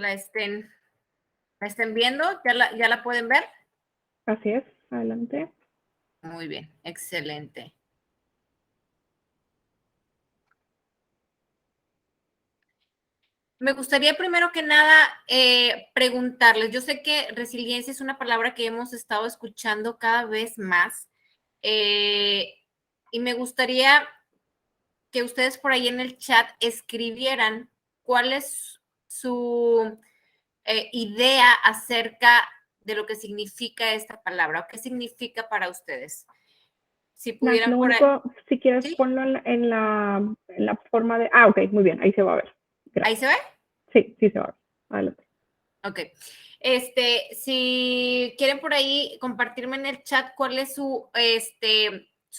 la estén, la estén viendo. ¿Ya la pueden ver? Así es, adelante. Muy bien, excelente. Me gustaría primero que nada preguntarles, yo sé que resiliencia es una palabra que hemos estado escuchando cada vez más y me gustaría que ustedes por ahí en el chat escribieran cuál es su idea acerca de lo que significa esta palabra o qué significa para ustedes. Si pudieran Lo por ahí. único, si quieres, ¿Sí? ponlo en la forma de... Ah, ok, muy bien, ahí se va a ver. ¿Ahí Gracias. se ve? Sí, sí se va a ver. Adelante. Ok. Si quieren por ahí compartirme en el chat cuál es su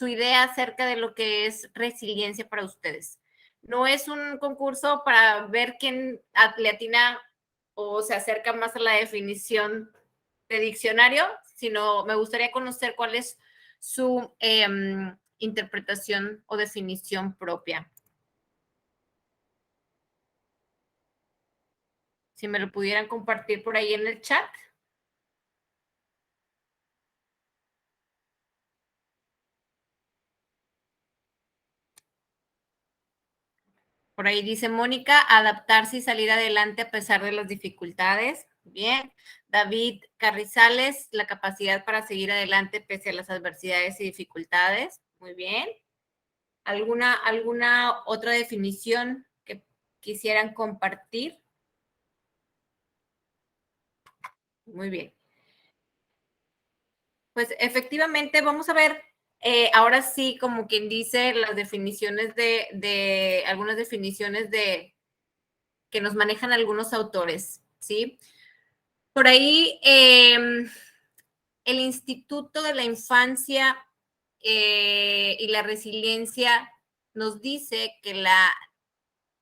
idea acerca de lo que es resiliencia para ustedes. No es un concurso para ver quién le atina o se acerca más a la definición de diccionario, sino me gustaría conocer cuál es su interpretación o definición propia. Si me lo pudieran compartir por ahí en el chat. Por ahí dice Mónica, adaptarse y salir adelante a pesar de las dificultades. Bien. David Carrizales, la capacidad para seguir adelante pese a las adversidades y dificultades. Muy bien. ¿Alguna otra definición que quisieran compartir? Muy bien. Pues efectivamente, vamos a ver ahora sí, como quien dice, las definiciones algunas definiciones que nos manejan algunos autores, ¿sí? Por ahí, el Instituto de la Infancia y la Resiliencia nos dice que la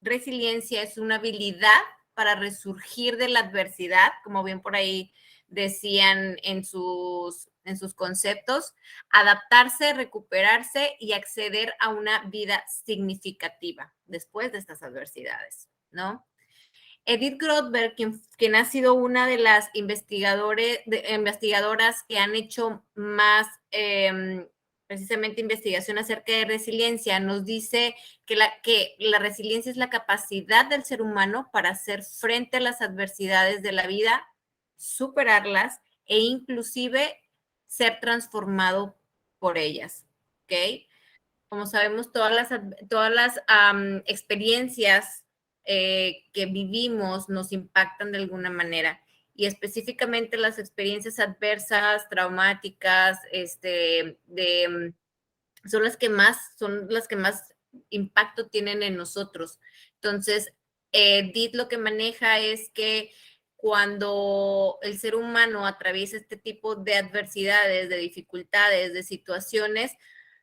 resiliencia es una habilidad para resurgir de la adversidad, como bien por ahí decían en sus conceptos, adaptarse, recuperarse y acceder a una vida significativa después de estas adversidades, ¿no? Edith Grothberg, quien ha sido una de las investigadoras que han hecho más precisamente investigación acerca de resiliencia, nos dice que la resiliencia es la capacidad del ser humano para hacer frente a las adversidades de la vida, superarlas e inclusive ser transformado por ellas. ¿Ok? Como sabemos, todas las experiencias que vivimos nos impactan de alguna manera y específicamente las experiencias adversas, traumáticas, son las que más impacto tienen en nosotros. Entonces, DIT lo que maneja es que cuando el ser humano atraviesa este tipo de adversidades, de dificultades, de situaciones,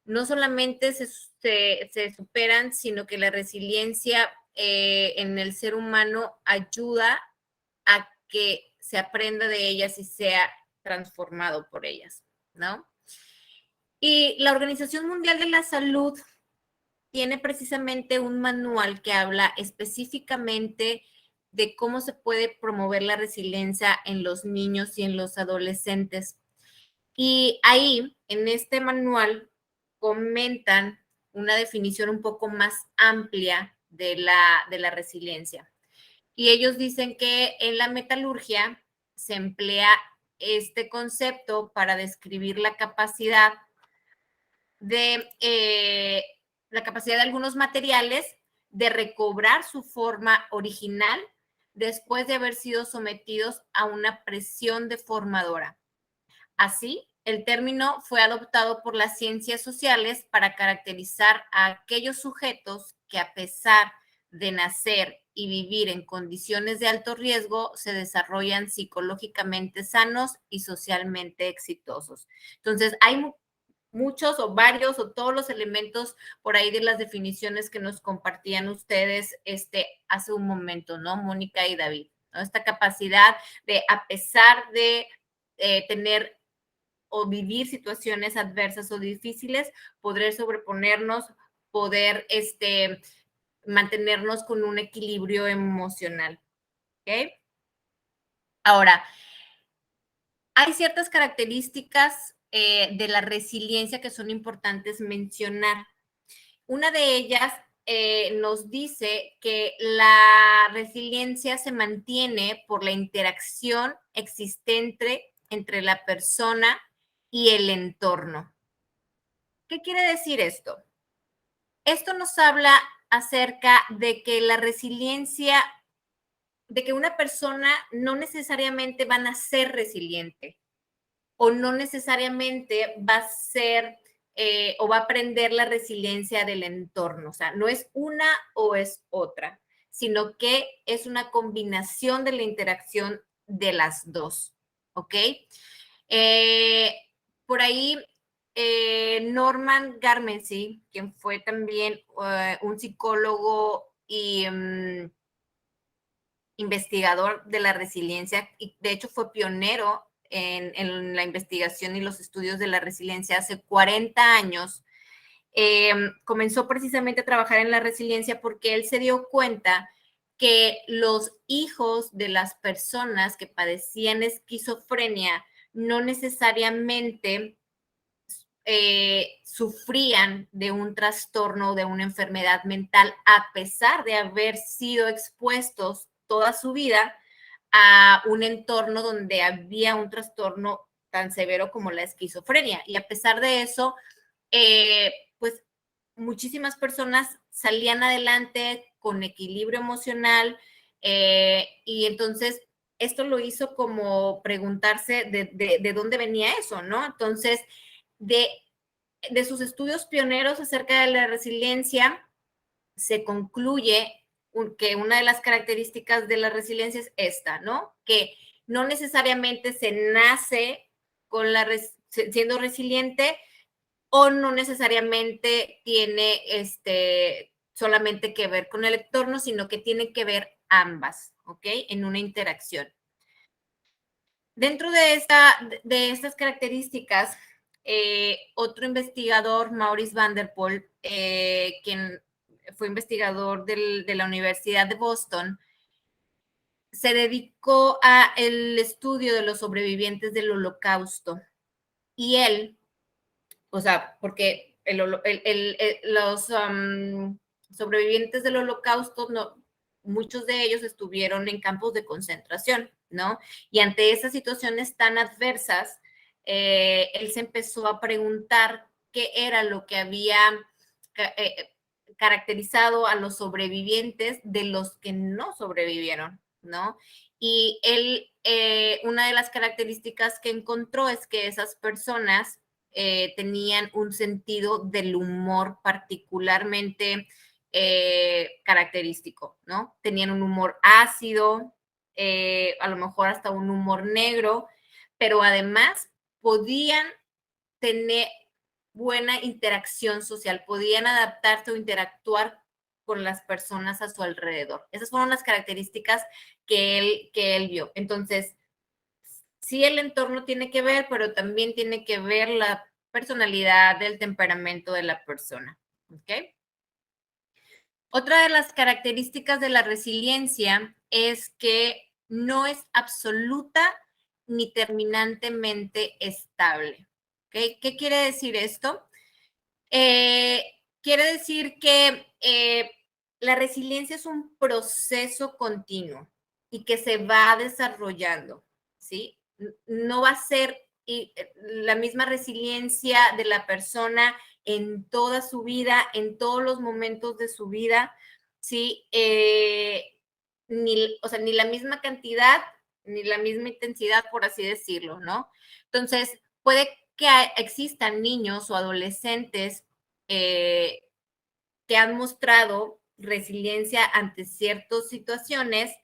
no solamente se superan, sino que la resiliencia en el ser humano ayuda a que se aprenda de ellas y sea transformado por ellas, ¿no? Y la Organización Mundial de la Salud tiene precisamente un manual que habla específicamente de cómo se puede promover la resiliencia en los niños y en los adolescentes. Y ahí, en este manual, comentan una definición un poco más amplia de la resiliencia. Y ellos dicen que en la metalurgia se emplea este concepto para describir la capacidad de algunos materiales de recobrar su forma original después de haber sido sometidos a una presión deformadora. Así, el término fue adoptado por las ciencias sociales para caracterizar a aquellos sujetos que, a pesar de nacer y vivir en condiciones de alto riesgo, se desarrollan psicológicamente sanos y socialmente exitosos. Entonces, hay muchos o varios o todos los elementos por ahí de las definiciones que nos compartían ustedes hace un momento, ¿no? Mónica y David, ¿no? Esta capacidad de, a pesar de tener o vivir situaciones adversas o difíciles, poder sobreponernos, poder mantenernos con un equilibrio emocional. ¿Ok? Ahora, hay ciertas características de la resiliencia que son importantes mencionar. Una de ellas nos dice que la resiliencia se mantiene por la interacción existente entre la persona y el entorno. ¿Qué quiere decir esto? Esto nos habla acerca de que la resiliencia, de que una persona no necesariamente va a nacer resiliente o no necesariamente va a ser o va a aprender la resiliencia del entorno. O sea, no es una o es otra, sino que es una combinación de la interacción de las dos. ¿Ok? Eh, por ahí, Norman Garmency, quien fue también un psicólogo y investigador de la resiliencia, y de hecho fue pionero en la investigación y los estudios de la resiliencia hace 40 años. Comenzó precisamente a trabajar en la resiliencia porque él se dio cuenta que los hijos de las personas que padecían esquizofrenia no necesariamente sufrían de un trastorno o de una enfermedad mental, a pesar de haber sido expuestos toda su vida a un entorno donde había un trastorno tan severo como la esquizofrenia. Y a pesar de eso, pues muchísimas personas salían adelante con equilibrio emocional y entonces esto lo hizo como preguntarse de dónde venía eso, ¿no? Entonces, de, de sus estudios pioneros acerca de la resiliencia, se concluye que una de las características de la resiliencia es esta, ¿no? Que no necesariamente se nace con siendo resiliente o no necesariamente tiene solamente que ver con el entorno, sino que tiene que ver ambas, ¿ok? En una interacción. Dentro de estas características, otro investigador, Maurice Van der Poel, quien fue investigador de la Universidad de Boston, se dedicó a el estudio de los sobrevivientes del Holocausto. Y él, o sea, porque los sobrevivientes del Holocausto, no, muchos de ellos estuvieron en campos de concentración, ¿no? Y ante esas situaciones tan adversas, él se empezó a preguntar qué era lo que había caracterizado a los sobrevivientes de los que no sobrevivieron, ¿no? Y él, una de las características que encontró es que esas personas tenían un sentido del humor particularmente característico, ¿no? Tenían un humor ácido, a lo mejor hasta un humor negro, pero además podían tener buena interacción social, podían adaptarse o interactuar con las personas a su alrededor. Esas fueron las características que él vio. Entonces, sí, el entorno tiene que ver, pero también tiene que ver la personalidad, el temperamento de la persona. ¿Ok? Otra de las características de la resiliencia es que no es absoluta ni terminantemente estable. ¿Ok? ¿Qué quiere decir esto? Quiere decir que la resiliencia es un proceso continuo y que se va desarrollando, ¿sí? No va a ser la misma resiliencia de la persona en toda su vida, en todos los momentos de su vida, ¿sí? O sea, ni la misma cantidad, ni la misma intensidad, por así decirlo, ¿no? Entonces, puede que existan niños o adolescentes que han mostrado resiliencia ante ciertas situaciones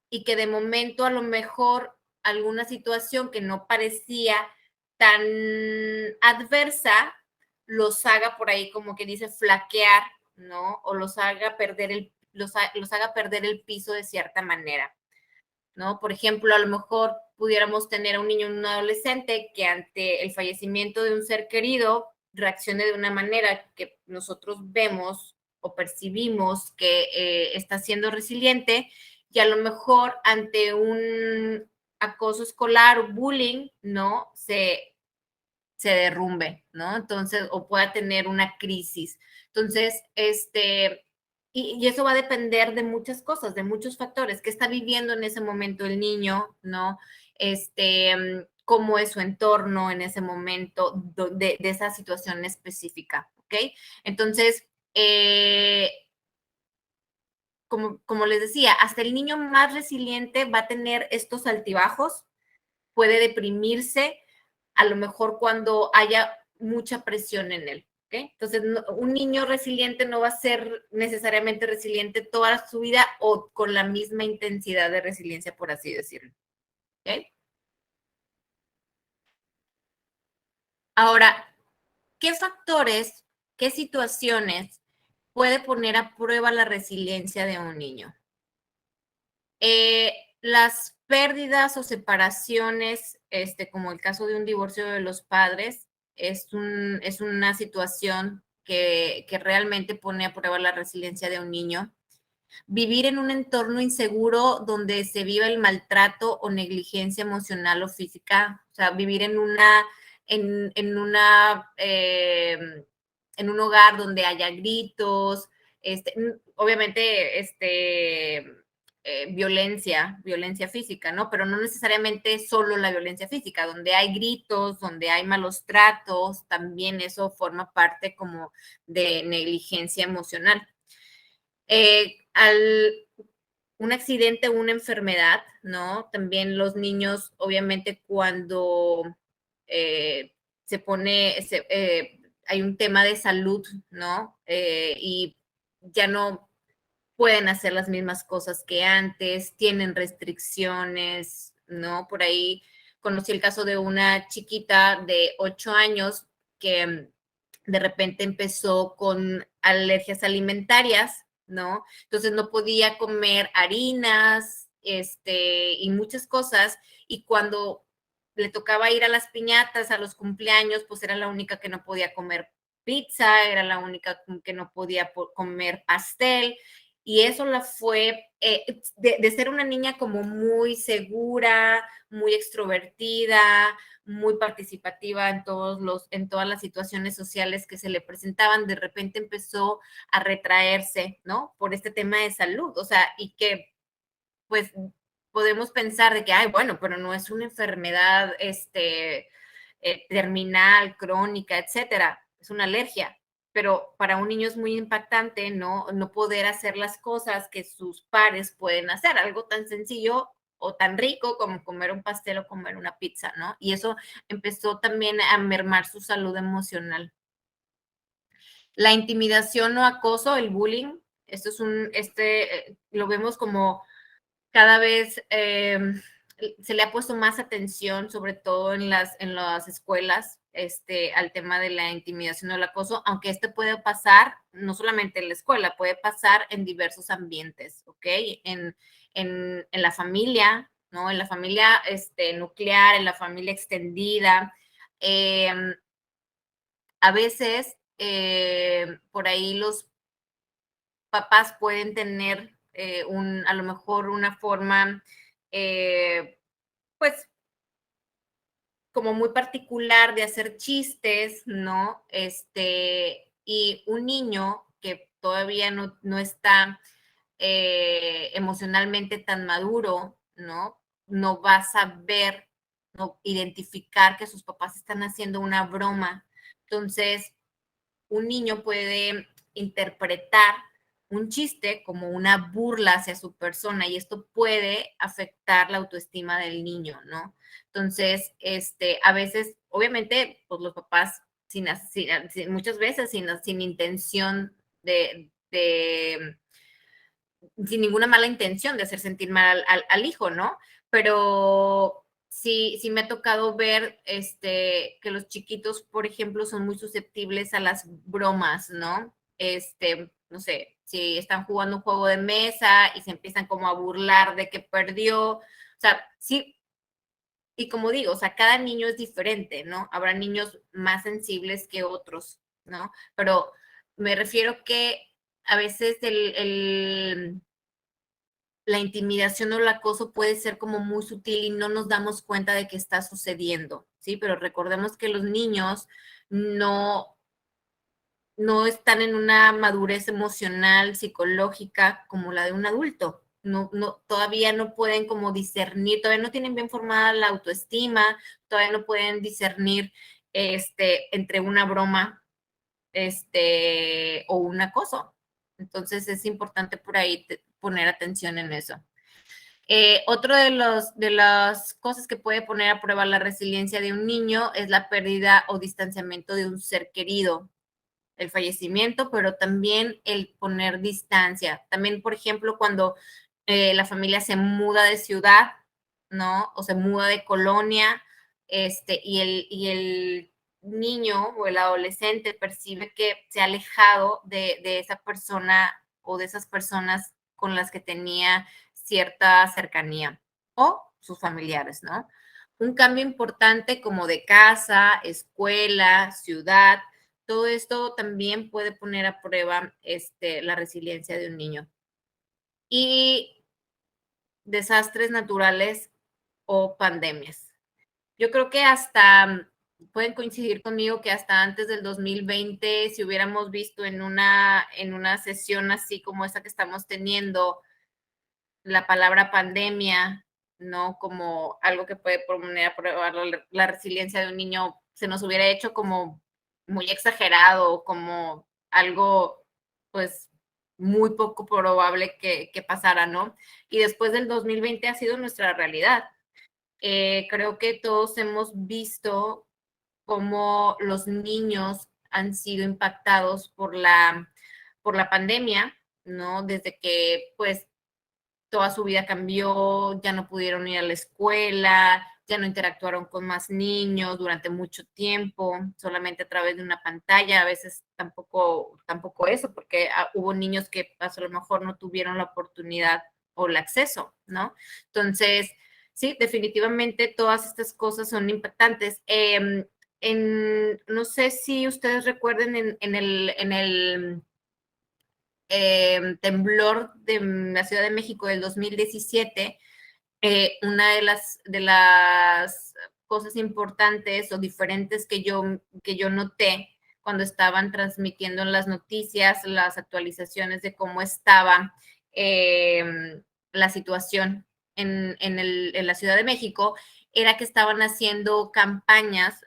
y que de momento a lo mejor alguna situación que no parecía tan adversa los haga por ahí como que dice flaquear, ¿no? O los haga perder los haga perder el piso de cierta manera, ¿no? Por ejemplo, a lo mejor pudiéramos tener a un niño o un adolescente que ante el fallecimiento de un ser querido reaccione de una manera que nosotros vemos o percibimos que está siendo resiliente y a lo mejor acoso escolar o bullying, ¿no? Se derrumbe, ¿no? Entonces, o pueda tener una crisis. Entonces, y eso va a depender de muchas cosas, de muchos factores, qué está viviendo en ese momento el niño, ¿no? Cómo es su entorno en ese momento de esa situación específica, ¿ok? Entonces, como les decía, hasta el niño más resiliente va a tener estos altibajos, puede deprimirse, a lo mejor cuando haya mucha presión en él. ¿Okay? Entonces, un niño resiliente no va a ser necesariamente resiliente toda su vida o con la misma intensidad de resiliencia, por así decirlo. ¿Okay? Ahora, ¿qué factores, qué situaciones puede poner a prueba la resiliencia de un niño? Las pérdidas o separaciones, como el caso de un divorcio de los padres, es una situación que realmente pone a prueba la resiliencia de un niño. Vivir en un entorno inseguro donde se viva el maltrato o negligencia emocional o física, o sea, vivir en en un hogar donde haya gritos, obviamente, violencia física, ¿no? Pero no necesariamente solo la violencia física, donde hay gritos, donde hay malos tratos, también eso forma parte como de negligencia emocional. Al un accidente o una enfermedad, ¿no? También los niños, obviamente, cuando se pone, hay un tema de salud, ¿no? Y ya no pueden hacer las mismas cosas que antes, tienen restricciones, ¿no? Por ahí conocí el caso de una chiquita de 8 años que de repente empezó con alergias alimentarias, ¿no? Entonces no podía comer harinas, y muchas cosas, y cuando le tocaba ir a las piñatas, a los cumpleaños, pues era la única que no podía comer pizza, era la única que no podía comer pastel, y eso la fue, de ser una niña como muy segura, muy extrovertida, muy participativa en todas las situaciones sociales que se le presentaban, de repente empezó a retraerse, ¿no? Por este tema de salud, o sea, y que pues podemos pensar de que, ay, bueno, pero no es una enfermedad, terminal, crónica, etcétera, es una alergia, pero para un niño es muy impactante no poder hacer las cosas que sus pares pueden hacer, algo tan sencillo o tan rico como comer un pastel o comer una pizza, ¿no? Y eso empezó también a mermar su salud emocional. La intimidación o acoso, el bullying, esto es lo vemos como cada vez se le ha puesto más atención, sobre todo en las escuelas, al tema de la intimidación o el acoso, aunque puede pasar no solamente en la escuela, puede pasar en diversos ambientes, ¿ok? En la familia, ¿no? En la familia nuclear, en la familia extendida. A veces, por ahí los papás pueden tener a lo mejor una forma, pues, como muy particular de hacer chistes, ¿no? Y un niño que todavía no está emocionalmente tan maduro, ¿no? No va a saber, no identificar que sus papás están haciendo una broma. Entonces, un niño puede interpretar un chiste como una burla hacia su persona y esto puede afectar la autoestima del niño, ¿no? Entonces, a veces, obviamente, pues los papás muchas veces sin intención sin ninguna mala intención de hacer sentir mal al hijo, ¿no? Pero sí me ha tocado ver que los chiquitos, por ejemplo, son muy susceptibles a las bromas, ¿no? No sé, si están jugando un juego de mesa y se empiezan como a burlar de que perdió, o sea, sí, y como digo, o sea, cada niño es diferente, ¿no? Habrá niños más sensibles que otros, ¿no? Pero me refiero que a veces la intimidación o el acoso puede ser como muy sutil y no nos damos cuenta de que está sucediendo, ¿sí? Pero recordemos que los niños no, no están en una madurez emocional, psicológica como la de un adulto. No, no, todavía no pueden como discernir, todavía no tienen bien formada la autoestima, todavía no pueden discernir entre una broma o un acoso. Entonces es importante por ahí poner atención en eso. Otro de las cosas que puede poner a prueba la resiliencia de un niño es la pérdida o distanciamiento de un ser querido, el fallecimiento, pero también el poner distancia. También, por ejemplo, cuando la familia se muda de ciudad, ¿no? O se muda de colonia, y el niño o el adolescente percibe que se ha alejado de esa persona o de esas personas con las que tenía cierta cercanía o sus familiares, ¿no? Un cambio importante como de casa, escuela, ciudad, todo esto también puede poner a prueba la resiliencia de un niño. Y desastres naturales o pandemias. Yo creo que hasta pueden coincidir conmigo que hasta antes del 2020, si hubiéramos visto en una sesión así como esta que estamos teniendo, la palabra pandemia, ¿no? Como algo que puede poner a prueba la resiliencia de un niño, se nos hubiera hecho como muy exagerado, como algo, pues, muy poco probable que pasara, ¿no? Y después del 2020 ha sido nuestra realidad. Creo que todos hemos visto cómo los niños han sido impactados por la pandemia, ¿no? Desde que, pues, toda su vida cambió, ya no pudieron ir a la escuela, ya no interactuaron con más niños durante mucho tiempo, solamente a través de una pantalla, a veces tampoco eso, porque hubo niños que a lo mejor no tuvieron la oportunidad o el acceso, ¿no? Entonces, sí, definitivamente todas estas cosas son impactantes. No sé si ustedes recuerden en el temblor de la Ciudad de México del 2017, una de las cosas importantes o diferentes que yo noté cuando estaban transmitiendo en las noticias las actualizaciones de cómo estaba la situación en la Ciudad de México, era que estaban haciendo campañas,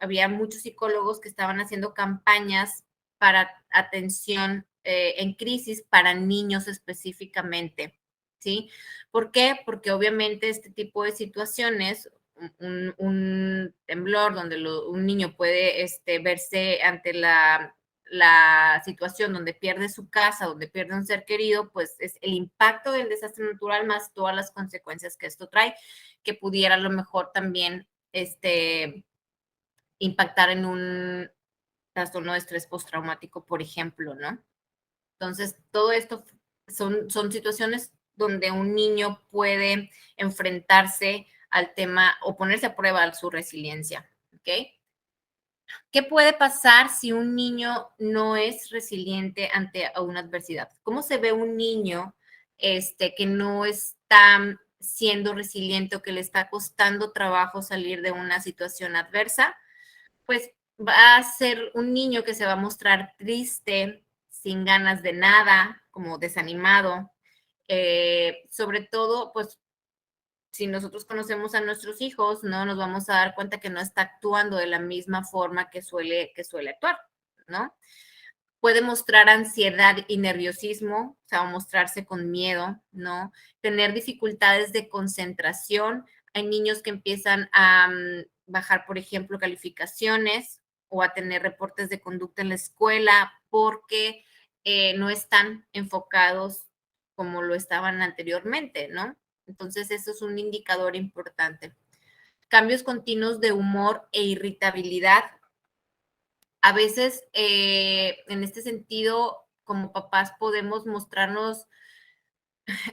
había muchos psicólogos que estaban haciendo campañas para atención en crisis para niños específicamente, ¿sí? ¿Por qué? Porque obviamente este tipo de situaciones, un temblor donde un niño puede verse ante la situación donde pierde su casa, donde pierde un ser querido, pues es el impacto del desastre natural más todas las consecuencias que esto trae, que pudiera a lo mejor también impactar en un trastorno de estrés postraumático, por ejemplo, ¿no? Entonces, todo esto son situaciones donde un niño puede enfrentarse al tema o ponerse a prueba su resiliencia, ¿ok? ¿Qué puede pasar si un niño no es resiliente ante una adversidad? ¿Cómo se ve un niño que no está siendo resiliente o que le está costando trabajo salir de una situación adversa? Pues va a ser un niño que se va a mostrar triste, sin ganas de nada, como desanimado. Sobre todo, pues si nosotros conocemos a nuestros hijos, no nos vamos a dar cuenta que no está actuando de la misma forma que suele actuar, ¿no? Puede mostrar ansiedad y nerviosismo, o sea, mostrarse con miedo, ¿no? Tener dificultades de concentración. Hay niños que empiezan a bajar, por ejemplo, calificaciones o a tener reportes de conducta en la escuela porque no están enfocados como lo estaban anteriormente, ¿no? Entonces, eso es un indicador importante. Cambios continuos de humor e irritabilidad. A veces, en este sentido, como papás podemos mostrarnos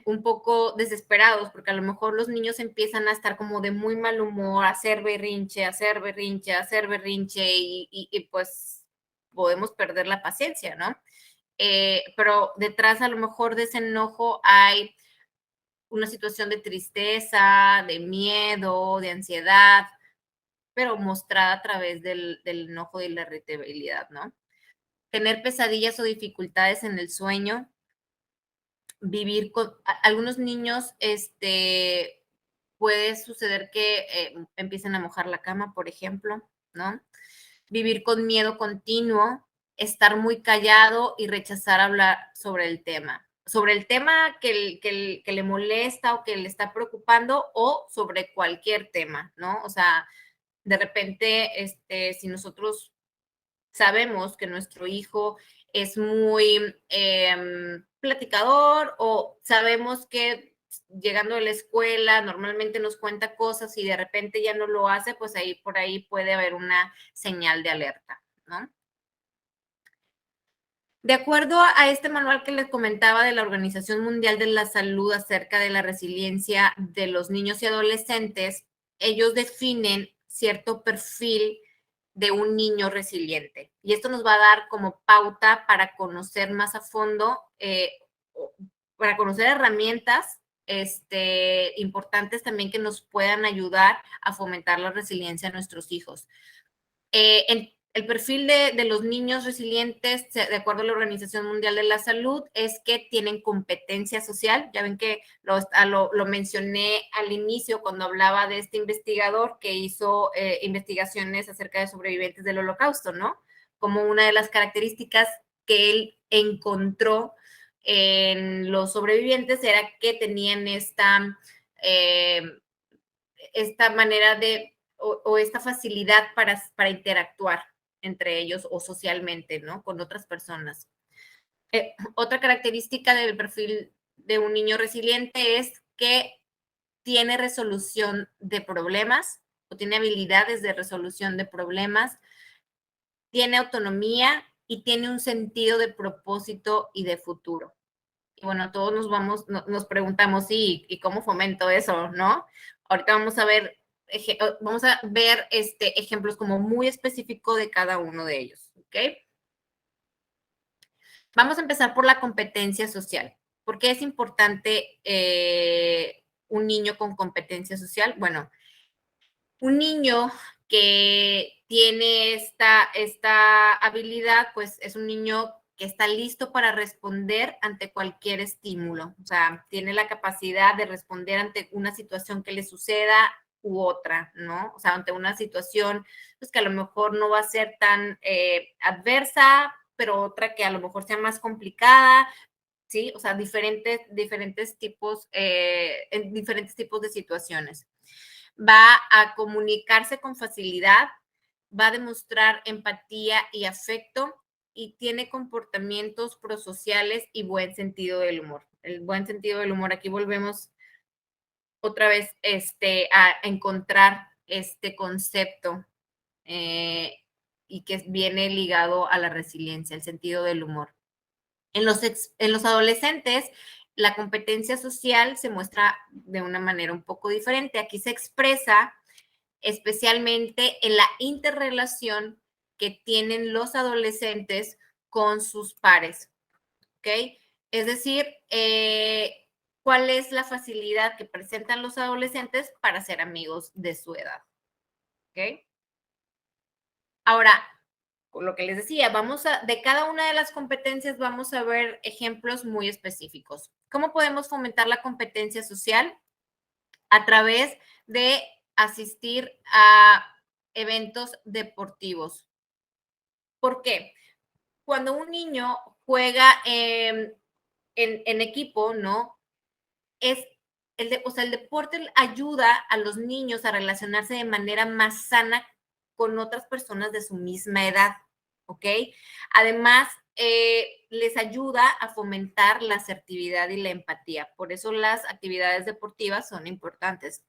un poco desesperados, porque a lo mejor los niños empiezan a estar como de muy mal humor, a hacer berrinche, a hacer berrinche, a hacer berrinche, y pues podemos perder la paciencia, ¿no? Pero detrás a lo mejor de ese enojo hay una situación de tristeza, de miedo, de ansiedad, pero mostrada a través del enojo y la irritabilidad, ¿no? Tener pesadillas o dificultades en el sueño, vivir con algunos niños, puede suceder que empiecen a mojar la cama, por ejemplo, ¿no? Vivir con miedo continuo, estar muy callado y rechazar hablar sobre el tema que le molesta o que le está preocupando o sobre cualquier tema, ¿no? O sea, de repente, si nosotros sabemos que nuestro hijo es muy platicador o sabemos que llegando de la escuela normalmente nos cuenta cosas y de repente ya no lo hace, pues ahí por ahí puede haber una señal de alerta, ¿no? De acuerdo a este manual que les comentaba de la Organización Mundial de la Salud acerca de la resiliencia de los niños y adolescentes, ellos definen cierto perfil de un niño resiliente. Y esto nos va a dar como pauta para conocer más a fondo, para conocer herramientas importantes también que nos puedan ayudar a fomentar la resiliencia a nuestros hijos. El perfil de los niños resilientes, de acuerdo a la Organización Mundial de la Salud, es que tienen competencia social. Ya ven que lo mencioné al inicio cuando hablaba de este investigador que hizo investigaciones acerca de sobrevivientes del Holocausto, ¿no? Como una de las características que él encontró en los sobrevivientes era que tenían esta manera de o esta facilidad para interactuar entre ellos o socialmente, ¿no? Con otras personas. Otra característica del perfil de un niño resiliente es que tiene resolución de problemas o tiene habilidades de resolución de problemas, tiene autonomía y tiene un sentido de propósito y de futuro. Y bueno, todos nos preguntamos, sí, ¿y cómo fomento eso, no? Ahorita vamos a ver ejemplos como muy específicos de cada uno de ellos, ¿ok? Vamos a empezar por la competencia social. ¿Por qué es importante un niño con competencia social? Bueno, un niño que tiene esta habilidad, pues es un niño que está listo para responder ante cualquier estímulo. O sea, tiene la capacidad de responder ante una situación que le suceda u otra, ¿no? O sea, ante una situación pues, que a lo mejor no va a ser tan adversa, pero otra que a lo mejor sea más complicada, ¿sí? O sea, diferentes tipos de situaciones. Va a comunicarse con facilidad, va a demostrar empatía y afecto y tiene comportamientos prosociales y buen sentido del humor. El buen sentido del humor, aquí volvemos otra vez a encontrar este concepto y que viene ligado a la resiliencia, el sentido del humor. En los adolescentes, la competencia social se muestra de una manera un poco diferente. Aquí se expresa especialmente en la interrelación que tienen los adolescentes con sus pares, ¿ok? Es decir, ¿cuál es la facilidad que presentan los adolescentes para ser amigos de su edad? ¿Ok? Ahora, lo que les decía, de cada una de las competencias vamos a ver ejemplos muy específicos. ¿Cómo podemos fomentar la competencia social? A través de asistir a eventos deportivos. ¿Por qué? Cuando un niño juega en equipo, ¿no? O sea, el deporte ayuda a los niños a relacionarse de manera más sana con otras personas de su misma edad, ¿ok? Además, les ayuda a fomentar la asertividad y la empatía. Por eso las actividades deportivas son importantes.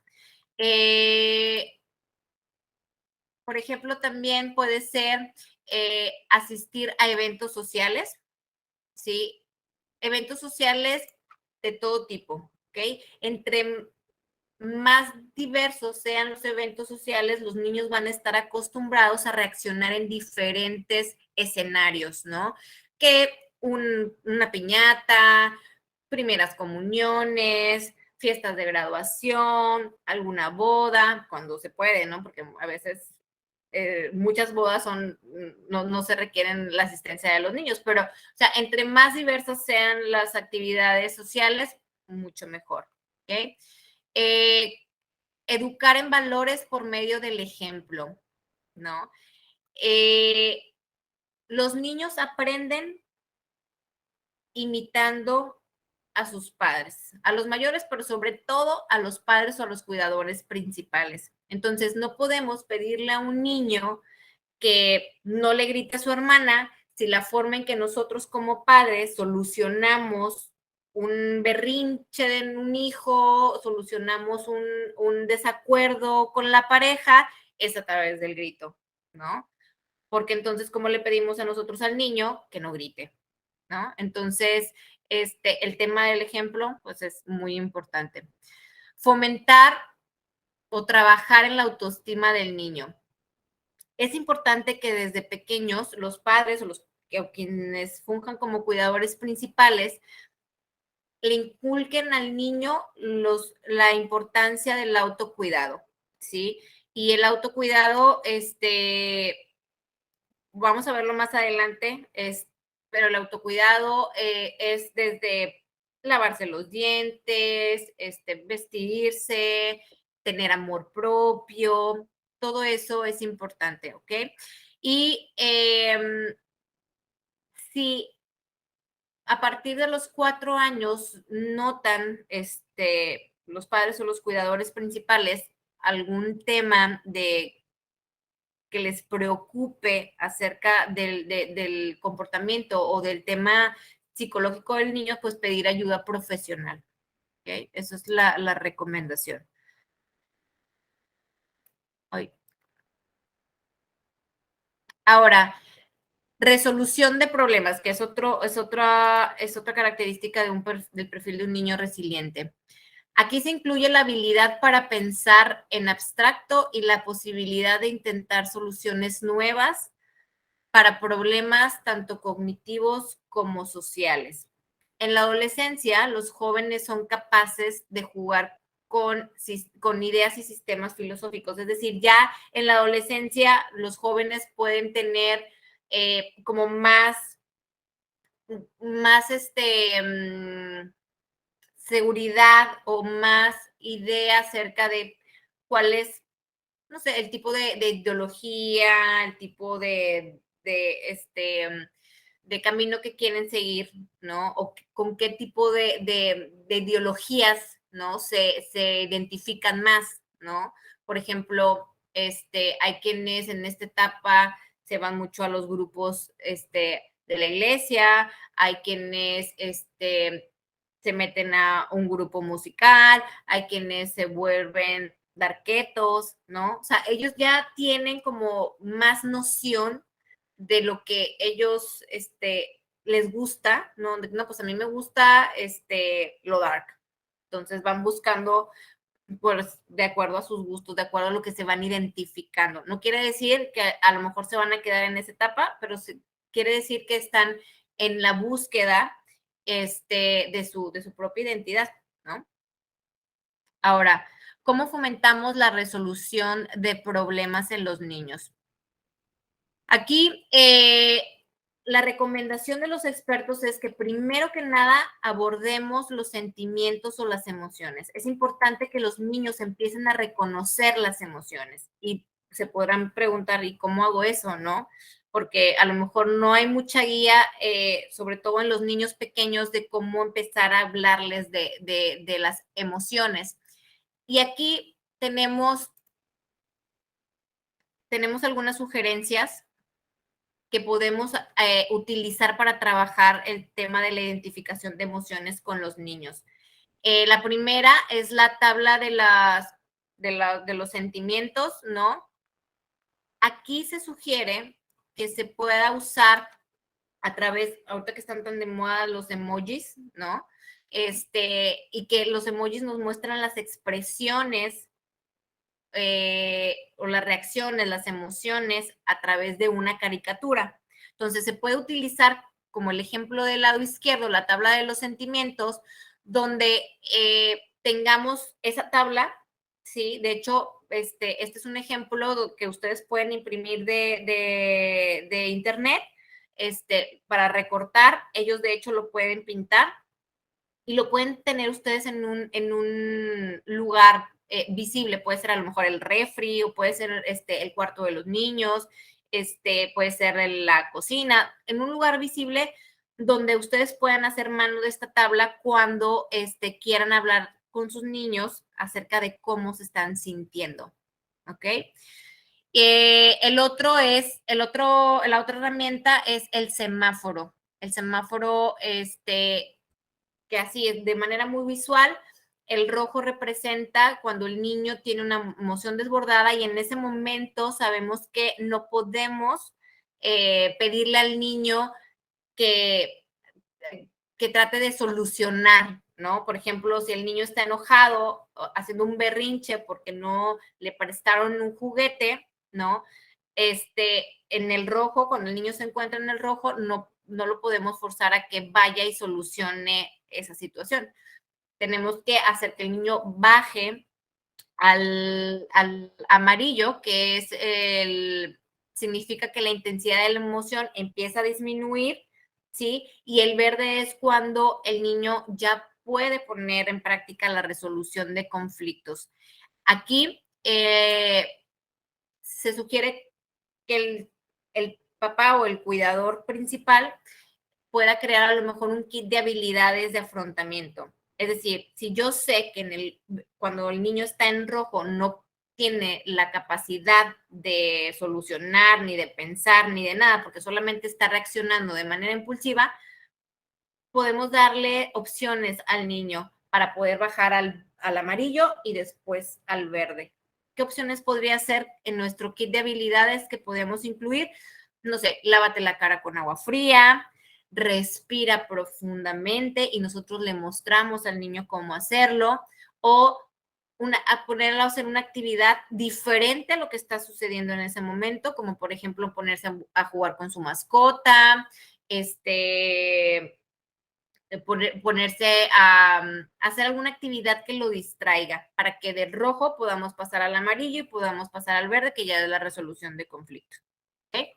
Por ejemplo, también puede ser asistir a eventos sociales, ¿sí? Eventos sociales de todo tipo, ¿ok? Entre más diversos sean los eventos sociales, los niños van a estar acostumbrados a reaccionar en diferentes escenarios, ¿no? Que una piñata, primeras comuniones, fiestas de graduación, alguna boda, cuando se puede, ¿no? Porque a veces muchas bodas no se requieren la asistencia de los niños, pero, o sea, entre más diversas sean las actividades sociales, mucho mejor, ¿ok? Educar en valores por medio del ejemplo, ¿no? Los niños aprenden imitando a sus padres, a los mayores, pero sobre todo a los padres o a los cuidadores principales. Entonces, no podemos pedirle a un niño que no le grite a su hermana si la forma en que nosotros como padres solucionamos un berrinche de un hijo, solucionamos un desacuerdo con la pareja, es a través del grito, ¿no? Porque entonces, ¿cómo le pedimos a nosotros al niño que no grite? ¿No? Entonces, el tema del ejemplo, pues es muy importante. Fomentar o trabajar en la autoestima del niño. Es importante que desde pequeños los padres o quienes funjan como cuidadores principales le inculquen al niño la importancia del autocuidado, ¿sí? Y el autocuidado, vamos a verlo más adelante, pero el autocuidado es desde lavarse los dientes, vestirse, tener amor propio, todo eso es importante, ¿ok? Y si a partir de los 4 años notan los padres o los cuidadores principales algún tema que les preocupe acerca del comportamiento o del tema psicológico del niño, pues pedir ayuda profesional. ¿Okay? Eso es la recomendación. Hoy. Ahora, resolución de problemas, que es otra característica del perfil de un niño resiliente. Aquí se incluye la habilidad para pensar en abstracto y la posibilidad de intentar soluciones nuevas para problemas tanto cognitivos como sociales. En la adolescencia, los jóvenes son capaces de jugar con ideas y sistemas filosóficos. Es decir, ya en la adolescencia los jóvenes pueden tener como más seguridad o más idea acerca de cuál es, no sé, el tipo de ideología, el tipo de camino que quieren seguir, ¿no? O con qué tipo de ideologías, ¿no? Se identifican más, ¿no? Por ejemplo, hay quienes en esta etapa se van mucho a los grupos, de la iglesia, hay quienes, se meten a un grupo musical, hay quienes se vuelven darquetos, ¿no? O sea, ellos ya tienen como más noción de lo que ellos les gusta, ¿no? No, pues a mí me gusta lo dark. Entonces van buscando pues de acuerdo a sus gustos, de acuerdo a lo que se van identificando. No quiere decir que a lo mejor se van a quedar en esa etapa, pero quiere decir que están en la búsqueda de su propia identidad, ¿no? Ahora, ¿cómo fomentamos la resolución de problemas en los niños? Aquí, la recomendación de los expertos es que primero que nada abordemos los sentimientos o las emociones. Es importante que los niños empiecen a reconocer las emociones y se podrán preguntar, ¿y cómo hago eso? ¿No? Porque a lo mejor no hay mucha guía, sobre todo en los niños pequeños, de cómo empezar a hablarles de las emociones. Y aquí tenemos algunas sugerencias que podemos utilizar para trabajar el tema de la identificación de emociones con los niños. La primera es la tabla de los sentimientos, ¿no? Aquí se sugiere que se pueda usar a través, ahorita que están tan de moda los emojis, ¿no? Y que los emojis nos muestran las expresiones o las reacciones, las emociones a través de una caricatura. Entonces se puede utilizar como el ejemplo del lado izquierdo, la tabla de los sentimientos, donde tengamos esa tabla, ¿sí? De hecho, este es un ejemplo que ustedes pueden imprimir de internet, para recortar. Ellos, de hecho, lo pueden pintar y lo pueden tener ustedes en un lugar visible. Puede ser a lo mejor el refri o puede ser el cuarto de los niños, puede ser la cocina, en un lugar visible donde ustedes puedan hacer mano de esta tabla cuando quieran hablar con sus niños acerca de cómo se están sintiendo. ¿Ok? La otra herramienta es el semáforo. El semáforo, que así es de manera muy visual, el rojo representa cuando el niño tiene una emoción desbordada y en ese momento sabemos que no podemos pedirle al niño que, que trate de solucionar, ¿no? Por ejemplo, si el niño está enojado, haciendo un berrinche porque no le prestaron un juguete, ¿no? En el rojo, cuando el niño se encuentra en el rojo, no lo podemos forzar a que vaya y solucione esa situación. Tenemos que hacer que el niño baje al amarillo, que significa que la intensidad de la emoción empieza a disminuir, ¿sí? Y el verde es cuando el niño ya puede poner en práctica la resolución de conflictos. Aquí se sugiere que el papá o el cuidador principal pueda crear a lo mejor un kit de habilidades de afrontamiento. Es decir, si yo sé que cuando el niño está en rojo no tiene la capacidad de solucionar, ni de pensar, ni de nada, porque solamente está reaccionando de manera impulsiva, podemos darle opciones al niño para poder bajar al amarillo y después al verde. ¿Qué opciones podría ser en nuestro kit de habilidades que podemos incluir? No sé, lávate la cara con agua fría, respira profundamente y nosotros le mostramos al niño cómo hacerlo, o a ponerlo a hacer una actividad diferente a lo que está sucediendo en ese momento, como por ejemplo ponerse a jugar con su mascota, ponerse a hacer alguna actividad que lo distraiga para que del rojo podamos pasar al amarillo y podamos pasar al verde, que ya es la resolución de conflicto. ¿Okay?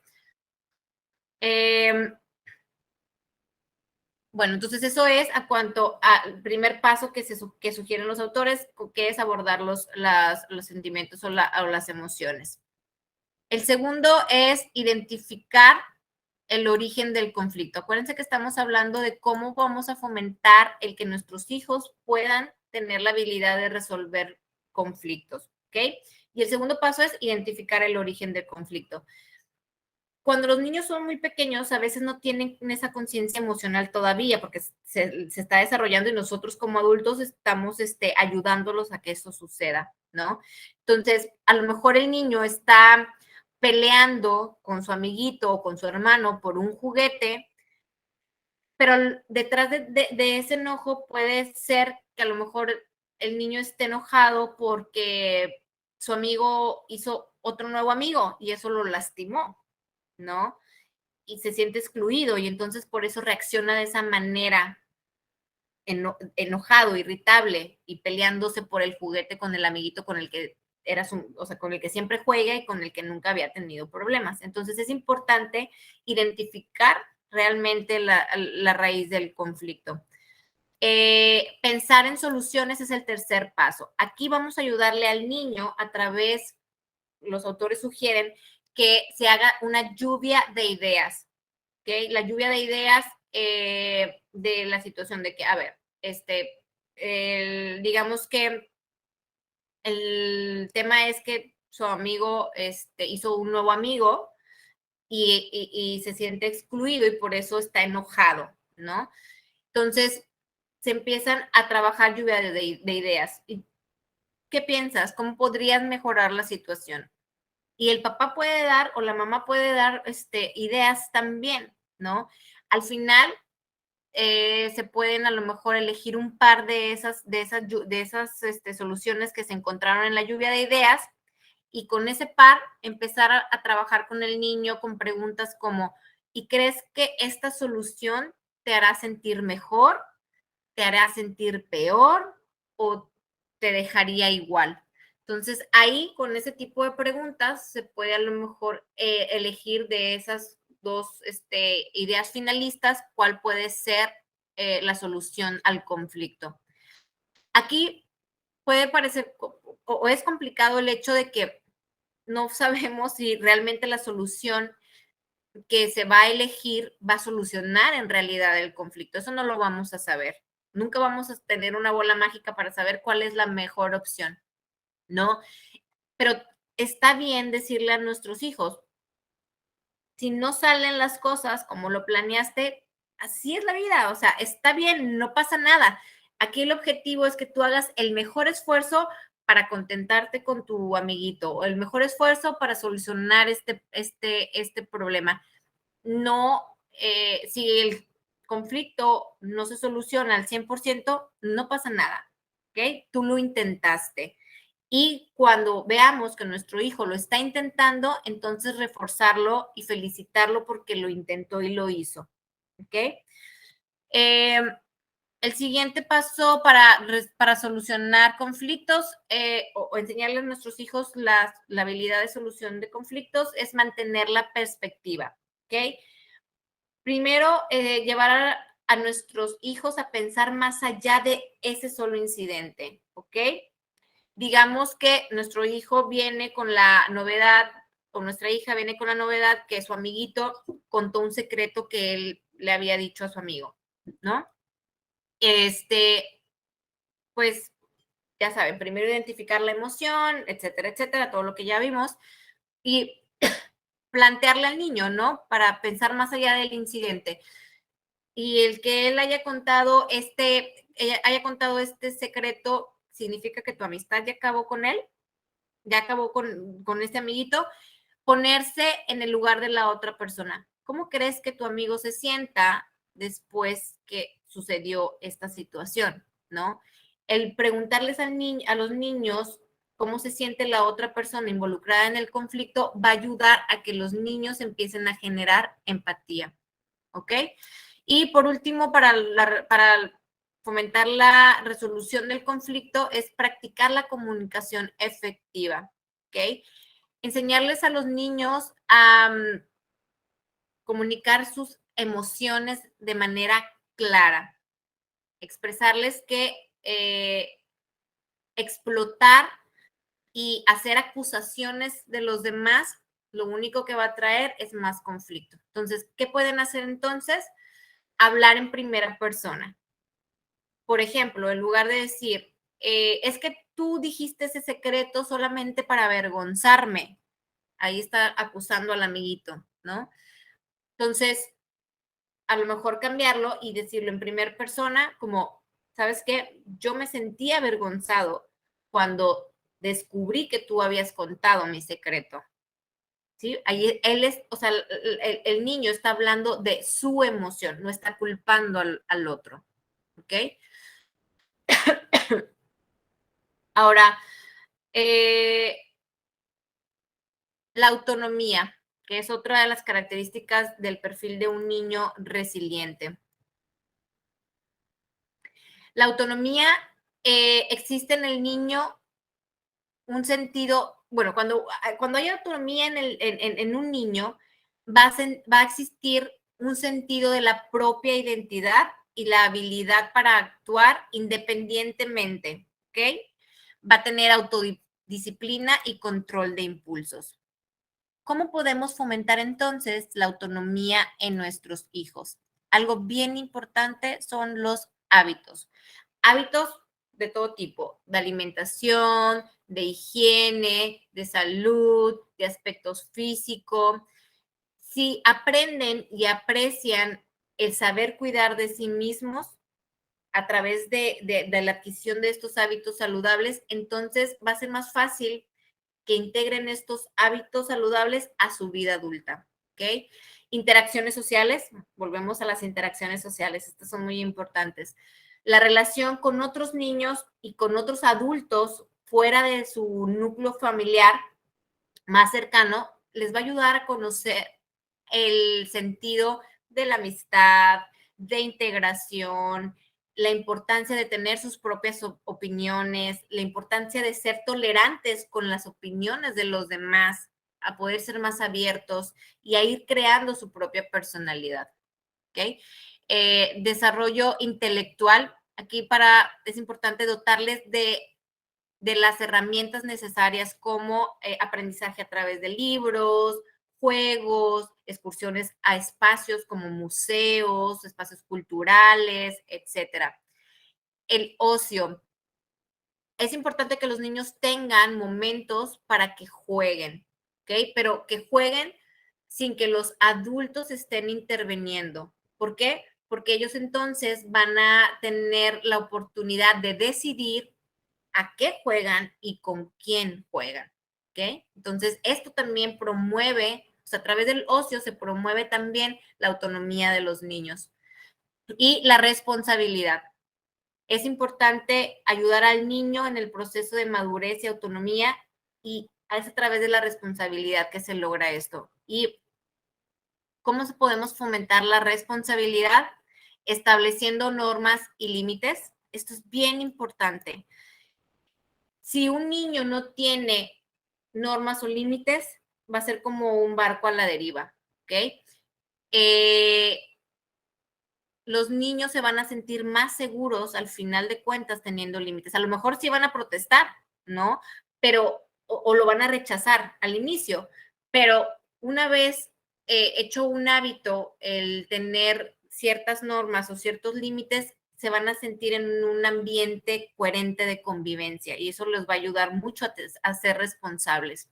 Bueno, entonces eso es a cuanto al primer paso que sugieren los autores, que es abordar los sentimientos o las emociones. El segundo es identificar el origen del conflicto. Acuérdense que estamos hablando de cómo vamos a fomentar el que nuestros hijos puedan tener la habilidad de resolver conflictos, ¿ok? Y el segundo paso es identificar el origen del conflicto. Cuando los niños son muy pequeños, a veces no tienen esa conciencia emocional todavía porque se está desarrollando y nosotros como adultos estamos ayudándolos a que eso suceda, ¿no? Entonces, a lo mejor el niño está peleando con su amiguito o con su hermano por un juguete, pero detrás de ese enojo puede ser que a lo mejor el niño esté enojado porque su amigo hizo otro nuevo amigo y eso lo lastimó, ¿no? Y se siente excluido y entonces por eso reacciona de esa manera, enojado, irritable y peleándose por el juguete con el amiguito con el que con el que siempre juega y con el que nunca había tenido problemas. Entonces es importante identificar realmente la raíz del conflicto. Pensar en soluciones es el tercer paso. Aquí vamos a ayudarle al niño a través, los autores sugieren que se haga una lluvia de ideas. ¿Okay? La lluvia de ideas de la situación de que, a ver, digamos que el tema es que su amigo hizo un nuevo amigo y se siente excluido y por eso está enojado, ¿no? Entonces, se empiezan a trabajar lluvia de ideas. ¿Qué piensas? ¿Cómo podrías mejorar la situación? Y el papá puede dar o la mamá puede dar ideas también, ¿no? Al final se pueden a lo mejor elegir un par de esas soluciones que se encontraron en la lluvia de ideas y con ese par empezar a trabajar con el niño con preguntas como, ¿y crees que esta solución te hará sentir mejor? ¿Te hará sentir peor? ¿O te dejaría igual. Entonces, ahí con ese tipo de preguntas se puede a lo mejor elegir de esas dos ideas finalistas cuál puede ser la solución al conflicto. Aquí puede parecer o es complicado el hecho de que no sabemos si realmente la solución que se va a elegir va a solucionar en realidad el conflicto. Eso no lo vamos a saber. Nunca vamos a tener una bola mágica para saber cuál es la mejor opción, ¿no? Pero está bien decirle a nuestros hijos, si no salen las cosas como lo planeaste, así es la vida, o sea, está bien, no pasa nada. Aquí el objetivo es que tú hagas el mejor esfuerzo para contentarte con tu amiguito, o el mejor esfuerzo para solucionar este problema. No, si el conflicto no se soluciona al 100%, no pasa nada, ¿ok? Tú lo intentaste. Y cuando veamos que nuestro hijo lo está intentando, entonces reforzarlo y felicitarlo porque lo intentó y lo hizo, ¿ok? El siguiente paso para solucionar conflictos o enseñarle a nuestros hijos la habilidad de solución de conflictos es mantener la perspectiva, ¿ok? Primero, llevar a nuestros hijos a pensar más allá de ese solo incidente, ¿ok? Digamos que nuestro hijo viene con la novedad, o nuestra hija viene con la novedad que su amiguito contó un secreto que él le había dicho a su amigo, ¿no? Pues, ya saben, primero identificar la emoción, etcétera, etcétera, todo lo que ya vimos, y plantearle al niño, ¿no? Para pensar más allá del incidente. Y el que él haya contado ella haya contado este secreto, significa que tu amistad ya acabó con él, ya acabó con este amiguito, ponerse en el lugar de la otra persona. ¿Cómo crees que tu amigo se sienta después que sucedió esta situación? ¿No? El preguntarles a los niños cómo se siente la otra persona involucrada en el conflicto va a ayudar a que los niños empiecen a generar empatía. ¿Ok? Y por último, para fomentar la resolución del conflicto es practicar la comunicación efectiva. ¿Ok? Enseñarles a los niños a comunicar sus emociones de manera clara. Expresarles que explotar y hacer acusaciones de los demás, lo único que va a traer es más conflicto. Entonces, ¿qué pueden hacer entonces? Hablar en primera persona. Por ejemplo, en lugar de decir, es que tú dijiste ese secreto solamente para avergonzarme. Ahí está acusando al amiguito, ¿no? Entonces, a lo mejor cambiarlo y decirlo en primera persona, como, ¿sabes qué? Yo me sentí avergonzado cuando descubrí que tú habías contado mi secreto. ¿Sí? Ahí él es, o sea, el niño está hablando de su emoción, no está culpando al otro. ¿Ok? Ahora, la autonomía, que es otra de las características del perfil de un niño resiliente. La autonomía existe en el niño un sentido, bueno, cuando hay autonomía en un niño, va a existir un sentido de la propia identidad y la habilidad para actuar independientemente, ¿ok? Va a tener autodisciplina y control de impulsos. ¿Cómo podemos fomentar entonces la autonomía en nuestros hijos? Algo bien importante son los hábitos. Hábitos de todo tipo, de alimentación, de higiene, de salud, de aspectos físicos. Si aprenden y aprecian el saber cuidar de sí mismos a través de la adquisición de estos hábitos saludables, entonces va a ser más fácil que integren estos hábitos saludables a su vida adulta. ¿Ok? Interacciones sociales, volvemos a las interacciones sociales, estas son muy importantes. La relación con otros niños y con otros adultos fuera de su núcleo familiar más cercano les va a ayudar a conocer el sentido de la amistad, de integración, la importancia de tener sus propias opiniones, la importancia de ser tolerantes con las opiniones de los demás, a poder ser más abiertos y a ir creando su propia personalidad. ¿Ok? Desarrollo intelectual. Aquí es importante dotarles de las herramientas necesarias como aprendizaje a través de libros, juegos, excursiones a espacios como museos, espacios culturales, etcétera. El ocio. Es importante que los niños tengan momentos para que jueguen, ¿ok? Pero que jueguen sin que los adultos estén interviniendo. ¿Por qué? Porque ellos entonces van a tener la oportunidad de decidir a qué juegan y con quién juegan, ¿ok? Entonces, esto también promueve, o sea, a través del ocio se promueve también la autonomía de los niños y la responsabilidad. Es importante ayudar al niño en el proceso de madurez y autonomía y es a través de la responsabilidad que se logra esto. ¿Y cómo podemos fomentar la responsabilidad? Estableciendo normas y límites. Esto es bien importante. Si un niño no tiene normas o límites, va a ser como un barco a la deriva, ¿ok? Los niños se van a sentir más seguros al final de cuentas teniendo límites. A lo mejor sí van a protestar, ¿no? Pero, o lo van a rechazar al inicio, pero una vez hecho un hábito el tener ciertas normas o ciertos límites, se van a sentir en un ambiente coherente de convivencia y eso les va a ayudar mucho a ser responsables.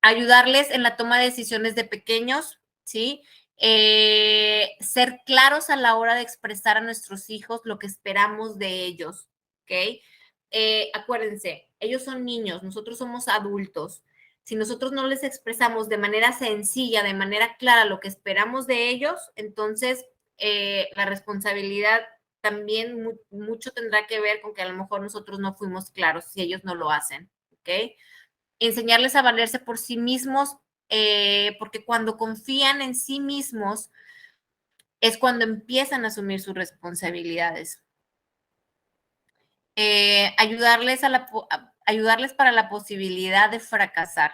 Ayudarles en la toma de decisiones de pequeños, ¿sí? Ser claros a la hora de expresar a nuestros hijos lo que esperamos de ellos, ¿ok? Acuérdense, ellos son niños, nosotros somos adultos. Si nosotros no les expresamos de manera sencilla, de manera clara lo que esperamos de ellos, entonces la responsabilidad también mucho tendrá que ver con que a lo mejor nosotros no fuimos claros si ellos no lo hacen, ¿ok? Enseñarles a valerse por sí mismos, porque cuando confían en sí mismos es cuando empiezan a asumir sus responsabilidades. Ayudarles, ayudarles para la posibilidad de fracasar.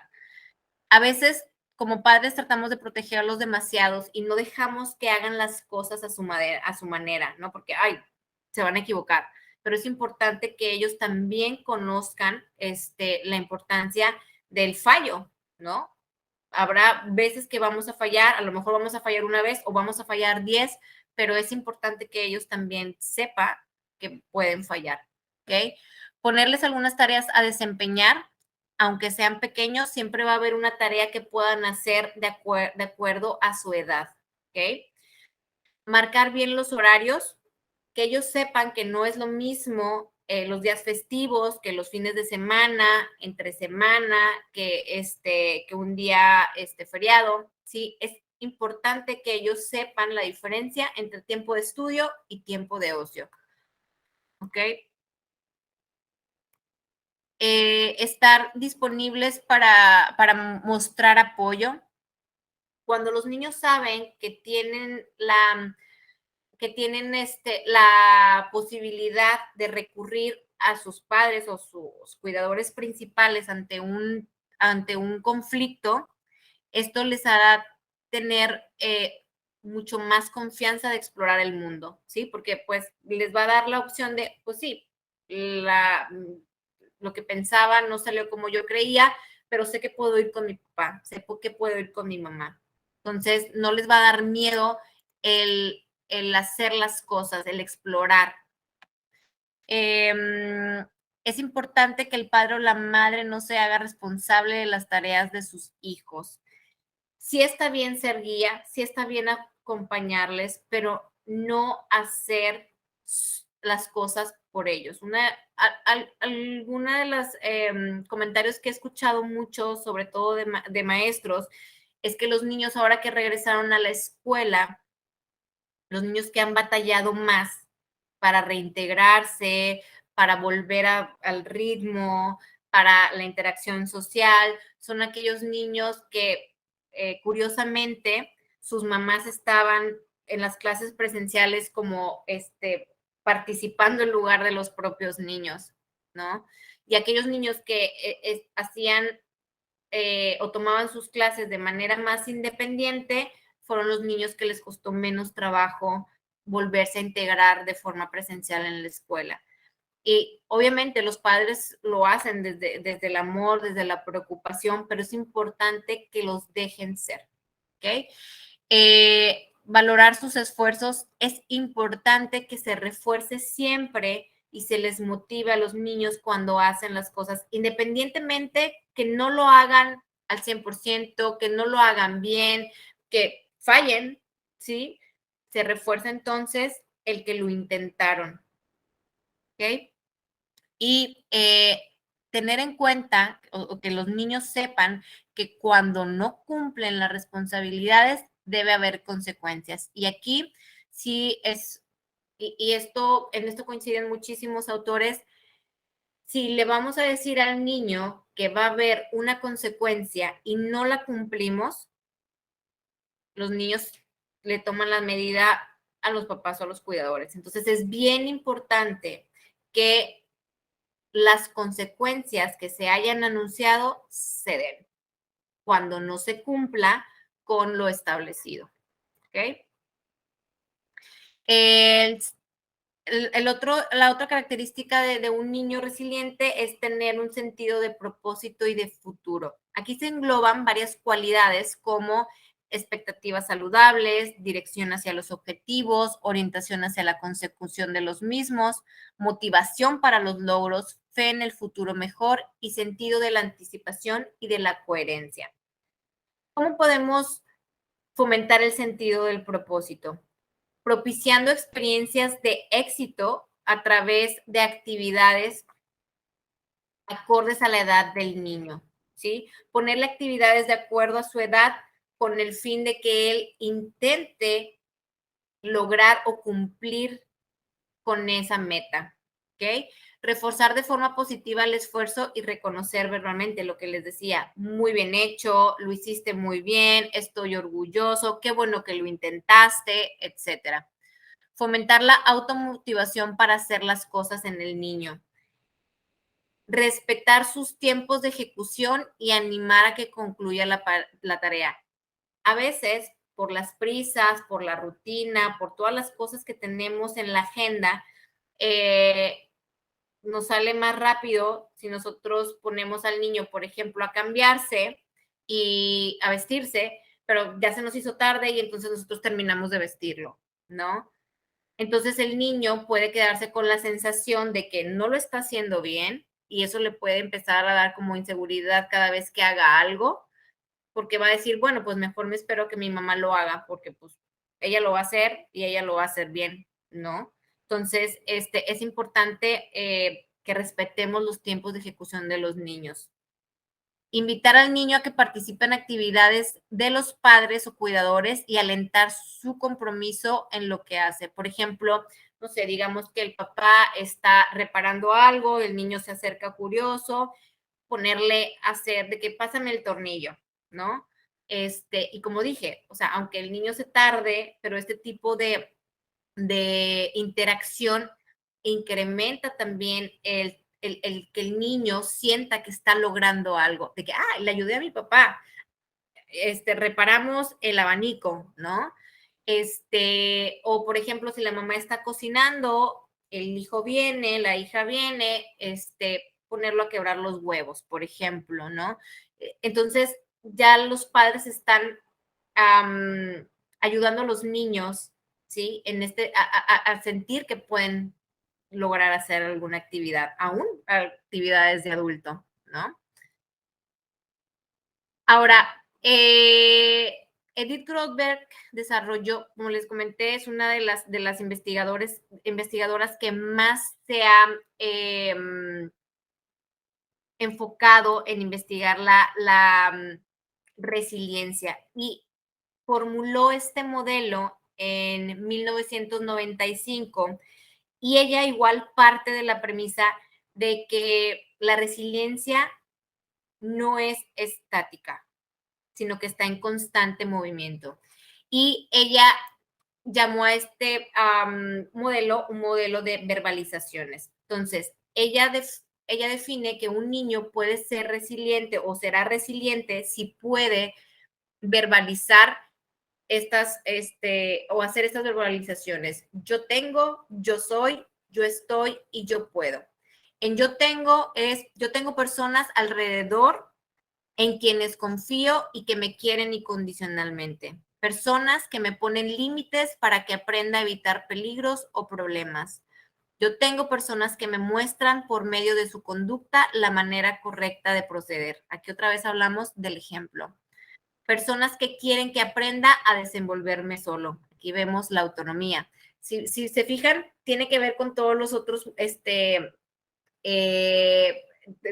A veces, como padres, tratamos de protegerlos demasiados y no dejamos que hagan las cosas a su manera, ¿no? Porque, ay, se van a equivocar. Pero es importante que ellos también conozcan la importancia del fallo, ¿no? Habrá veces que vamos a fallar, a lo mejor vamos a fallar una vez o vamos a fallar 10, pero es importante que ellos también sepan que pueden fallar, ¿ok? Ponerles algunas tareas a desempeñar, aunque sean pequeños, siempre va a haber una tarea que puedan hacer de acuerdo a su edad, ¿ok? Marcar bien los horarios, que ellos sepan que no es lo mismo los días festivos, que los fines de semana, entre semana, que un día feriado, ¿sí? Es importante que ellos sepan la diferencia entre tiempo de estudio y tiempo de ocio, ¿ok? Estar disponibles para mostrar apoyo. Cuando los niños saben que tienen la posibilidad de recurrir a sus padres o sus cuidadores principales ante un conflicto, esto les hará tener mucho más confianza de explorar el mundo, ¿sí? Porque pues les va a dar la opción de, pues sí, lo que pensaba no salió como yo creía, pero sé que puedo ir con mi papá, sé que puedo ir con mi mamá. Entonces, no les va a dar miedo el hacer las cosas, el explorar. Es importante que el padre o la madre no se haga responsable de las tareas de sus hijos. Sí está bien ser guía, sí está bien acompañarles, pero no hacer las cosas por ellos. Alguna de los comentarios que he escuchado mucho, sobre todo de maestros, es que los niños ahora que regresaron a la escuela, los niños que han batallado más para reintegrarse, para volver al ritmo, para la interacción social, son aquellos niños que curiosamente sus mamás estaban en las clases presenciales como participando en lugar de los propios niños, ¿no? Y aquellos niños que hacían o tomaban sus clases de manera más independiente fueron los niños que les costó menos trabajo volverse a integrar de forma presencial en la escuela. Y obviamente los padres lo hacen desde el amor, desde la preocupación, pero es importante que los dejen ser, ¿ok? Valorar sus esfuerzos, es importante que se refuerce siempre y se les motive a los niños cuando hacen las cosas, independientemente que no lo hagan al 100%, que no lo hagan bien, que fallen, ¿sí? Se refuerza entonces el que lo intentaron, ¿ok? Y tener en cuenta o que los niños sepan que cuando no cumplen las responsabilidades debe haber consecuencias. Y aquí sí es, y esto, en esto coinciden muchísimos autores, si le vamos a decir al niño que va a haber una consecuencia y no la cumplimos, los niños le toman la medida a los papás o a los cuidadores. Entonces es bien importante que las consecuencias que se hayan anunciado se den cuando no se cumpla con lo establecido. ¿Ok? La otra característica de un niño resiliente es tener un sentido de propósito y de futuro. Aquí se engloban varias cualidades como expectativas saludables, dirección hacia los objetivos, orientación hacia la consecución de los mismos, motivación para los logros, fe en el futuro mejor y sentido de la anticipación y de la coherencia. ¿Cómo podemos fomentar el sentido del propósito? Propiciando experiencias de éxito a través de actividades acordes a la edad del niño, ¿sí? Ponerle actividades de acuerdo a su edad con el fin de que él intente lograr o cumplir con esa meta, ¿ok? Reforzar de forma positiva el esfuerzo y reconocer verbalmente lo que les decía, muy bien hecho, lo hiciste muy bien, estoy orgulloso, qué bueno que lo intentaste, etcétera. Fomentar la automotivación para hacer las cosas en el niño. Respetar sus tiempos de ejecución y animar a que concluya la tarea. A veces, por las prisas, por la rutina, por todas las cosas que tenemos en la agenda, nos sale más rápido si nosotros ponemos al niño, por ejemplo, a cambiarse y a vestirse, pero ya se nos hizo tarde y entonces nosotros terminamos de vestirlo, ¿no? Entonces el niño puede quedarse con la sensación de que no lo está haciendo bien y eso le puede empezar a dar como inseguridad cada vez que haga algo, porque va a decir, bueno, pues mejor me espero que mi mamá lo haga porque pues ella lo va a hacer y ella lo va a hacer bien, ¿no? Entonces, es importante que respetemos los tiempos de ejecución de los niños. Invitar al niño a que participe en actividades de los padres o cuidadores y alentar su compromiso en lo que hace. Por ejemplo, no sé, digamos que el papá está reparando algo, el niño se acerca curioso, ponerle a hacer de que pásame el tornillo, ¿no? Y como dije, o sea, aunque el niño se tarde, pero este tipo de interacción incrementa también el que el niño sienta que está logrando algo, de que, le ayudé a mi papá, reparamos el abanico, ¿no? O por ejemplo, si la mamá está cocinando, el hijo viene, la hija viene, ponerlo a quebrar los huevos, por ejemplo, ¿no? Entonces, ya los padres están ayudando a los niños, ¿sí? A sentir que pueden lograr hacer alguna actividad, aún actividades de adulto, ¿no? Ahora, Edith Goldberg desarrolló, como les comenté, es una de las investigadoras que más se ha enfocado en investigar la resiliencia y formuló este modelo en 1995 y ella igual parte de la premisa de que la resiliencia no es estática, sino que está en constante movimiento. Y ella llamó a este modelo un modelo de verbalizaciones. Entonces, ella define que un niño puede ser resiliente o será resiliente si puede verbalizar o hacer estas verbalizaciones. Yo tengo, yo soy, yo estoy y yo puedo. En yo tengo personas alrededor en quienes confío y que me quieren incondicionalmente. Personas que me ponen límites para que aprenda a evitar peligros o problemas. Yo tengo personas que me muestran por medio de su conducta la manera correcta de proceder. Aquí otra vez hablamos del ejemplo. Personas que quieren que aprenda a desenvolverme solo. Aquí vemos la autonomía. Si se fijan, tiene que ver con todos los otros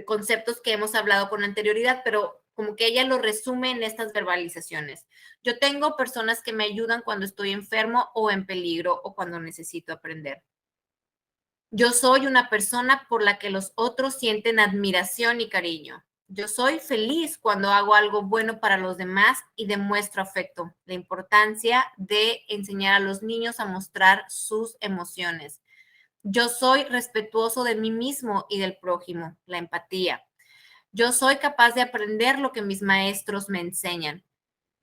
conceptos que hemos hablado con anterioridad, pero como que ella lo resume en estas verbalizaciones. Yo tengo personas que me ayudan cuando estoy enfermo o en peligro o cuando necesito aprender. Yo soy una persona por la que los otros sienten admiración y cariño. Yo soy feliz cuando hago algo bueno para los demás y demuestro afecto. La importancia de enseñar a los niños a mostrar sus emociones. Yo soy respetuoso de mí mismo y del prójimo, la empatía. Yo soy capaz de aprender lo que mis maestros me enseñan.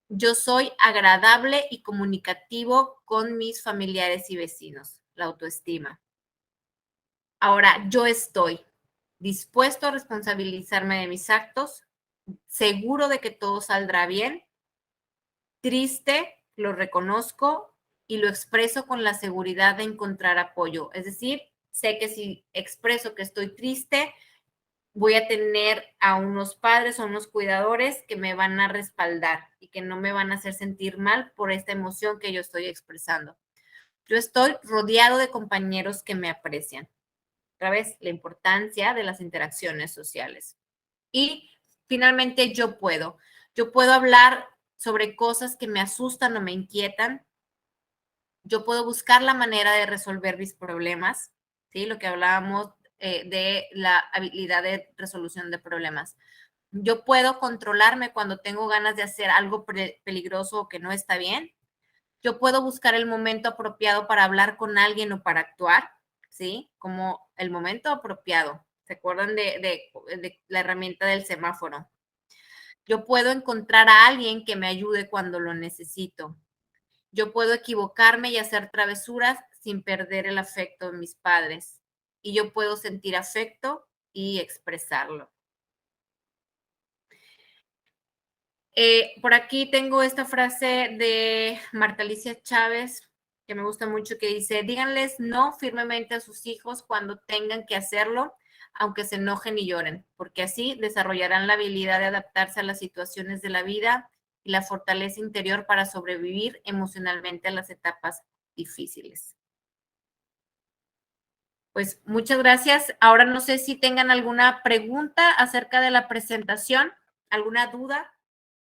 Yo soy agradable y comunicativo con mis familiares y vecinos, la autoestima. Ahora, yo estoy dispuesto a responsabilizarme de mis actos, seguro de que todo saldrá bien, triste, lo reconozco y lo expreso con la seguridad de encontrar apoyo. Es decir, sé que si expreso que estoy triste, voy a tener a unos padres o unos cuidadores que me van a respaldar y que no me van a hacer sentir mal por esta emoción que yo estoy expresando. Yo estoy rodeado de compañeros que me aprecian. Otra vez, la importancia de las interacciones sociales. Y finalmente, yo puedo. Yo puedo hablar sobre cosas que me asustan o me inquietan. Yo puedo buscar la manera de resolver mis problemas, ¿sí? Lo que hablábamos de la habilidad de resolución de problemas. Yo puedo controlarme cuando tengo ganas de hacer algo peligroso o que no está bien. Yo puedo buscar el momento apropiado para hablar con alguien o para actuar, ¿sí? Como el momento apropiado. ¿Se acuerdan de la herramienta del semáforo? Yo puedo encontrar a alguien que me ayude cuando lo necesito. Yo puedo equivocarme y hacer travesuras sin perder el afecto de mis padres. Y yo puedo sentir afecto y expresarlo. Por aquí tengo esta frase de Marta Alicia Chávez, que me gusta mucho, que dice: díganles no firmemente a sus hijos cuando tengan que hacerlo, aunque se enojen y lloren, porque así desarrollarán la habilidad de adaptarse a las situaciones de la vida y la fortaleza interior para sobrevivir emocionalmente a las etapas difíciles. Pues muchas gracias. Ahora no sé si tengan alguna pregunta acerca de la presentación, alguna duda.